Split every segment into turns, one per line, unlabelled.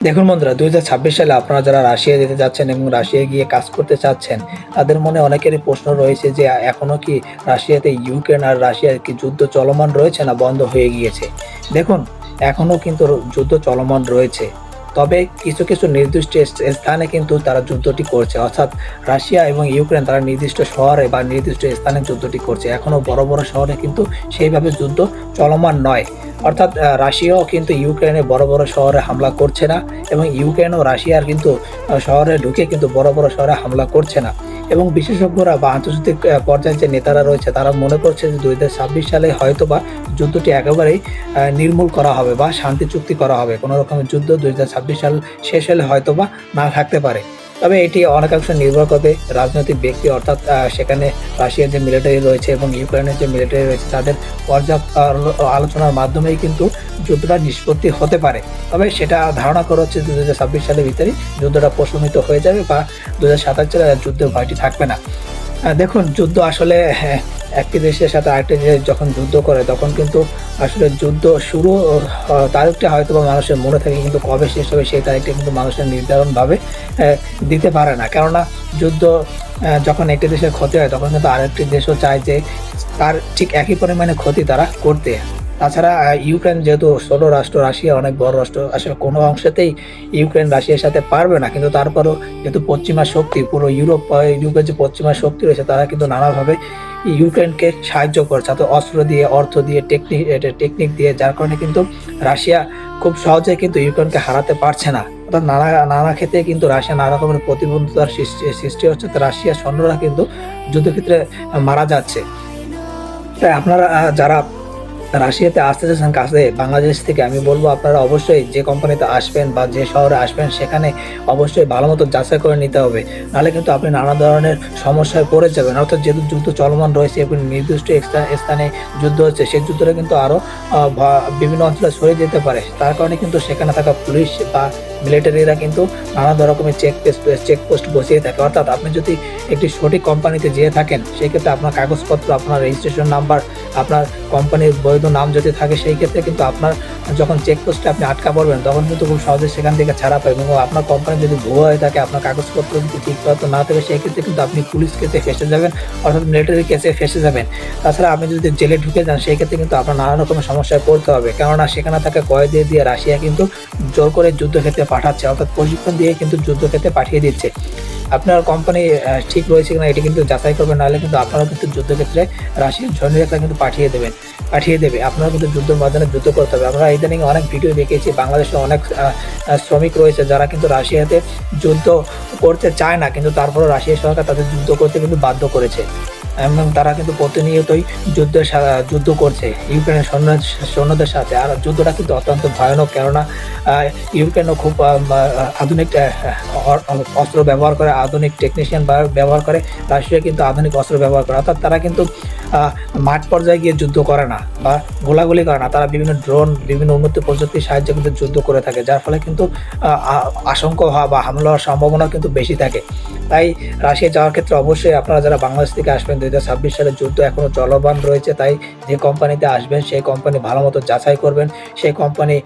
দেখুন বন্ধুরা, ২০২৬ সালে আপনারা যারা রাশিয়া যেতে যাচ্ছেন এবং রাশিয়ায় গিয়ে কাজ করতে চাচ্ছেন, তাদের মনে অনেকেরই প্রশ্ন রয়েছে যে এখনো কি রাশিয়াতে ইউক্রেন আর রাশিয়ার কি যুদ্ধ চলমান রয়েছে না বন্ধ হয়ে গিয়েছে? দেখুন, এখনো কিন্তু যুদ্ধ চলমান রয়েছে। তবে কিছু নির্দিষ্ট স্থানে কিন্তু তারা যুদ্ধটি করছে। অর্থাৎ রাশিয়া এবং ইউক্রেন তারা নির্দিষ্ট শহরে বা নির্দিষ্ট স্থানে যুদ্ধটি করছে। এখনো বড় শহরে কিন্তু সেইভাবে যুদ্ধ চলমান নয়। অর্থাৎ রাশিয়াও কিন্তু ইউক্রেনে বড় শহরে হামলা করছে না এবং ইউক্রেনও রাশিয়ার কিন্তু শহরে ঢুকে কিন্তু বড় শহরে হামলা করছে না। এবং বিশেষজ্ঞরা বা আন্তর্জাতিক পর্যায়ে যে নেতারা রয়েছে তারা মনে করছে যে ২০২৬ সালে হয়তোবা যুদ্ধটি একেবারেই নির্মূল করা হবে বা শান্তি চুক্তি করা হবে। কোনো রকমের যুদ্ধ ২০২৬ সাল শেষ হলে হয়তোবা না থাকতে পারে। তবে এটি অনেকাংশে নির্ভর করবে রাজনৈতিক ব্যক্তি, অর্থাৎ সেখানে রাশিয়ার যে মিলিটারি রয়েছে এবং ইউক্রেনের যে মিলিটারি রয়েছে তাদের পর্যাপ্ত আলোচনার মাধ্যমেই কিন্তু যুদ্ধটা নিষ্পত্তি হতে পারে। তবে সেটা ধারণা করা হচ্ছে ২০২৬ সালের ভিতরেই যুদ্ধটা প্রশমিত হয়ে যাবে বা ২০২৭ সালে আর যুদ্ধের ভয়টি থাকবে না। দেখুন, যুদ্ধ আসলে একটি দেশের সাথে আরেকটি দেশ যখন যুদ্ধ করে তখন কিন্তু আসলে যুদ্ধ শুরু তারিখটা হয়তোবা মানুষের মনে থাকে, কিন্তু কবে শেষ হবে সেই তারিখটা কিন্তু মানুষের নির্ধারণভাবে দিতে পারে না। কেননা যুদ্ধ যখন একটি দেশের ক্ষতি হয় তখন কিন্তু আরেকটি দেশও চায় যে তার ঠিক একই পরিমাণে ক্ষতি তারা করতে। তাছাড়া ইউক্রেন যেহেতু ছোট রাষ্ট্র, রাশিয়া অনেক বড় রাষ্ট্র, আসলে কোনো অংশেতেই ইউক্রেন রাশিয়ার সাথে পারবে না। কিন্তু তারপরও যেহেতু পশ্চিমা শক্তি পুরো ইউরোপের যে পশ্চিমা শক্তি রয়েছে তারা কিন্তু নানাভাবে ইউক্রেনকে সাহায্য করছে, অর্থাৎ অস্ত্র দিয়ে, অর্থ দিয়ে, টেকনিক দিয়ে, যার কারণে কিন্তু রাশিয়া খুব সহজে কিন্তু ইউক্রেনকে হারাতে পারছে না। অর্থাৎ নানা ক্ষেত্রে কিন্তু রাশিয়া নানা রকমের প্রতিবন্ধকতার সৃষ্টি হচ্ছে। তো রাশিয়ার সৈন্যরা কিন্তু যুদ্ধক্ষেত্রে মারা যাচ্ছে। তাই আপনারা যারা রাশিয়াতে আসতে চাচ্ছেন কাছে বাংলাদেশ থেকে, আমি বলব আপনারা অবশ্যই যে কোম্পানিতে আসবেন বা যে শহরে আসবেন সেখানে অবশ্যই ভালোমতো যাচাই করে নিতে হবে। নাহলে কিন্তু আপনি নানা ধরনের সমস্যায় পড়ে যাবেন। অর্থাৎ যেহেতু যুদ্ধ চলমান রয়েছে এবং নির্দিষ্ট স্থানে যুদ্ধ হচ্ছে, সেই যুদ্ধটা কিন্তু আরও বিভিন্ন অঞ্চলে ছড়িয়ে যেতে পারে। তার কারণে কিন্তু সেখানে থাকা পুলিশ বা মিলিটারিরা কিন্তু নানা রকমের চেকপোস্ট বসিয়ে থাকে। অর্থাৎ আপনি যদি একটি সঠিক কোম্পানিতে যেয়ে থাকেন সেক্ষেত্রে আপনার কাগজপত্র, আপনার রেজিস্ট্রেশন নাম্বার, আপনার কোম্পানির বৈধ নাম যদি থাকে সেই ক্ষেত্রে কিন্তু আপনার যখন চেকপোস্টে আপনি আটকা পড়বেন তখন কিন্তু খুব সহজে সেখান থেকে ছাড়া পাবেন। এবং আপনার কোম্পানি যদি ভুয়া হয়ে থাকে, আপনার কাগজপত্র যদি ঠিকমতো না থাকে সেই ক্ষেত্রে কিন্তু আপনি পুলিশ কেসে ফেঁসে যাবেন, অর্থাৎ মিলিটারি কেসে ফেঁসে যাবেন। তাছাড়া আপনি যদি জেলে ঢুকে যান সেই ক্ষেত্রে কিন্তু আপনার নানা রকমের সমস্যায় পড়তে হবে। কেননা সেখানে থাকা কয়েদি দিয়ে রাশিয়া কিন্তু জোর করে যুদ্ধক্ষেত্রে পাঠাচ্ছে, অর্থাৎ প্রশিক্ষণ দিয়ে কিন্তু যুদ্ধক্ষেত্রে পাঠিয়ে দিচ্ছে। আপনার কোম্পানি ঠিক রয়েছে কিনা এটি কিন্তু যাচাই করবেন, নাহলে কিন্তু আপনারাও কিন্তু যুদ্ধক্ষেত্রে রাশিয়ান সৈনিকরা কিন্তু পাঠিয়ে দেবে। আপনারাও কিন্তু যুদ্ধের ময়দানে যুদ্ধ করতে হবে। আমরা ইদানিং অনেক ভিডিও দেখেছি, বাংলাদেশে অনেক শ্রমিক রয়েছে যারা কিন্তু রাশিয়াতে যুদ্ধ করতে চায় না, কিন্তু তারপরেও রাশিয়া সরকার তাদের যুদ্ধ করতে কিন্তু বাধ্য করেছে এবং তারা কিন্তু প্রতিনিয়তই যুদ্ধ করছে ইউক্রেনের সৈন্যদের সাথে। আর যুদ্ধটা কিন্তু অত্যন্ত ভয়ানক, কেননা ইউক্রেনও খুব আধুনিক অস্ত্র ব্যবহার করে, আধুনিক টেকনিশিয়ান ব্যবহার করে। রাশিয়া কিন্তু আধুনিক অস্ত্র ব্যবহার করে, অর্থাৎ তারা কিন্তু মাঠ পর্যায়ে গিয়ে যুদ্ধ করে না বা গোলাগুলি করে না, তারা বিভিন্ন ড্রোন, বিভিন্ন উন্নত প্রযুক্তির সাহায্যে কিন্তু যুদ্ধ করে থাকে, যার ফলে কিন্তু আশঙ্কা হওয়া বা হামলা হওয়ার সম্ভাবনা কিন্তু বেশি থাকে। তাই রাশিয়া যাওয়ার ক্ষেত্রে অবশ্যই আপনারা যারা বাংলাদেশ থেকে আসবেন, ২০২৬ সালে যুদ্ধ এখনও চলমান রয়েছে, তাই যে কোম্পানিতে আসবেন সেই কোম্পানি ভালো মতো যাচাই করবেন, সেই কোম্পানি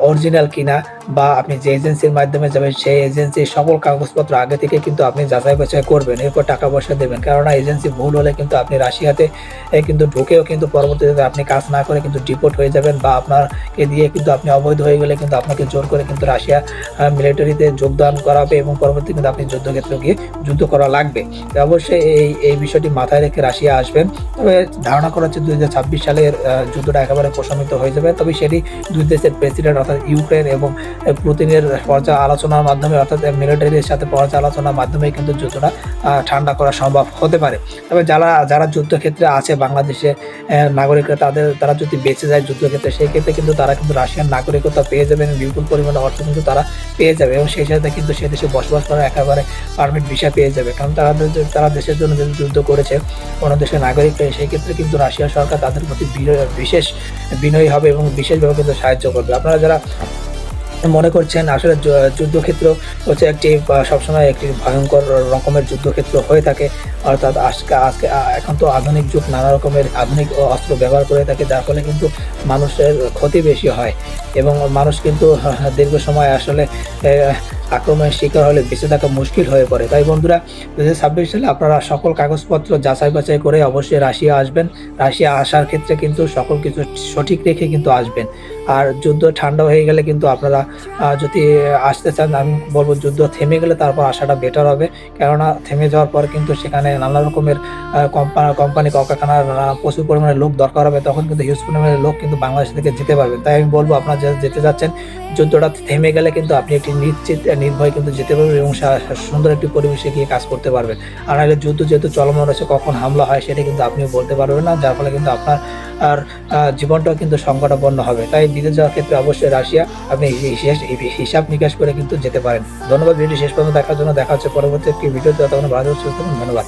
অরিজিনাল কিনা, বা আপনি যে এজেন্সির মাধ্যমে যাবেন সেই এজেন্সির সকল কাগজপত্র আগে থেকে কিন্তু আপনি যাচাই বাছাই করবেন, এরপর টাকা পয়সা দেবেন। কেননা এজেন্সি ভুল হলে কিন্তু আপনি রাশিয়াতে কিন্তু ঢুকেও কিন্তু পরবর্তীতে আপনি কাজ না করে কিন্তু ডিপোর্ট হয়ে যাবেন, বা আপনাকে দিয়ে কিন্তু আপনি অবৈধ হয়ে গেলে কিন্তু আপনাকে জোর করে কিন্তু রাশিয়া মিলিটারিতে যোগদান করাবে এবং পরবর্তী কিন্তু আপনি যুদ্ধক্ষেত্রে গিয়ে যুদ্ধ করা লাগবে। তো অবশ্যই এই বিষয়টি মাথায় রেখে রাশিয়া আসবেন। তবে ধারণা করা হচ্ছে ২০২৬ সালের যুদ্ধটা একেবারে প্রশমিত হয়ে যাবে। তবে সেটি দুই দেশের প্রেসিডেন্ট অর্থাৎ ইউক্রেন এবং পুতিনের পর্যায়ে আলোচনার মাধ্যমে, অর্থাৎ মিলিটারির সাথে পর্যায়ে আলোচনার মাধ্যমে কিন্তু যুদ্ধটা ঠান্ডা করা সম্ভব হতে পারে। তবে যারা যুদ্ধক্ষেত্রে আছে বাংলাদেশে নাগরিকরা, তারা যদি বেঁচে যায় যুদ্ধক্ষেত্রে সেই ক্ষেত্রে কিন্তু তারা কিন্তু রাশিয়ান নাগরিকত্ব পেয়ে যাবে এবং বিপুল পরিমাণে অর্থ কিন্তু তারা পেয়ে যাবে এবং সেই সাথে কিন্তু সে দেশে বসবাস করার একেবারে পারমিট ভিসা পেয়ে যাবে। কারণ তারা দেশের জন্য যদি যুদ্ধ করেছে কোনো দেশের নাগরিক, সেই ক্ষেত্রে কিন্তু রাশিয়া সরকার তাদের প্রতি বিশেষ বিনয়ী হবে এবং বিশেষভাবে কিন্তু সাহায্য করবে। আপনারা যারা মনে করছেন আসলে যুদ্ধক্ষেত্র হচ্ছে একটি সবসময় একটি ভয়ংকর রকমের যুদ্ধক্ষেত্র হয়ে থাকে। অর্থাৎ আজকে আজকে এখন তো আধুনিক যুগ, নানা রকমের আধুনিক অস্ত্র ব্যবহার করে থাকে, যার ফলে কিন্তু মানুষের ক্ষতি বেশি হয় এবং মানুষ কিন্তু দীর্ঘ সময় আসলে এ আক্রমণের শিকার হলে বেঁচে থাকা মুশকিল হয়ে পড়ে। তাই বন্ধুরা, ২০২৬ সালে আপনারা সকল কাগজপত্র যাচাই-বাছাই করে অবশ্যই রাশিয়া আসবেন। রাশিয়া আসার ক্ষেত্রে কিন্তু সকল কিছু সঠিক রেখে কিন্তু আসবেন। আর যুদ্ধ ঠান্ডা হয়ে গেলে কিন্তু আপনারা যদি আসতে চান, আমি বলব যুদ্ধ থেমে গেলে তারপর আসাটা বেটার হবে। কেননা থেমে যাওয়ার পর কিন্তু সেখানে নানা রকমের কোম্পানি কলকারখানার প্রচুর পরিমাণে লোক দরকার হবে। তখন কিন্তু হিউজ পরিমাণে লোক কিন্তু বাংলাদেশ থেকে যেতে পারবেন। তাই আমি বলব, আপনারা যেতে যাচ্ছেন, যুদ্ধটা থেমে গেলে কিন্তু আপনি একটি নিশ্চিত নির্ভয়ে কিন্তু যেতে পারবেন এবং সুন্দর একটি পরিবেশে গিয়ে কাজ করতে পারবেন। আর নাহলে যুদ্ধ যেহেতু চলমান রয়েছে, কখন হামলা হয় সেটা কিন্তু আপনিও বলতে পারবেন না। যার ফলে কিন্তু আপনার আর জীবনটাও কিন্তু সংকটাপন্ন হবে। তাই বিদেশ যাওয়ার ক্ষেত্রে অবশ্যই রাশিয়া আপনি হিসাব নিকাশ করে কিন্তু যেতে পারেন। ধন্যবাদ ভিডিওটি শেষ পর্যন্ত দেখার জন্য। দেখা হচ্ছে পরবর্তী একটি ভিডিওতে। ততক্ষণ ভালো থাকুন, সুস্থ থাকুন। ধন্যবাদ।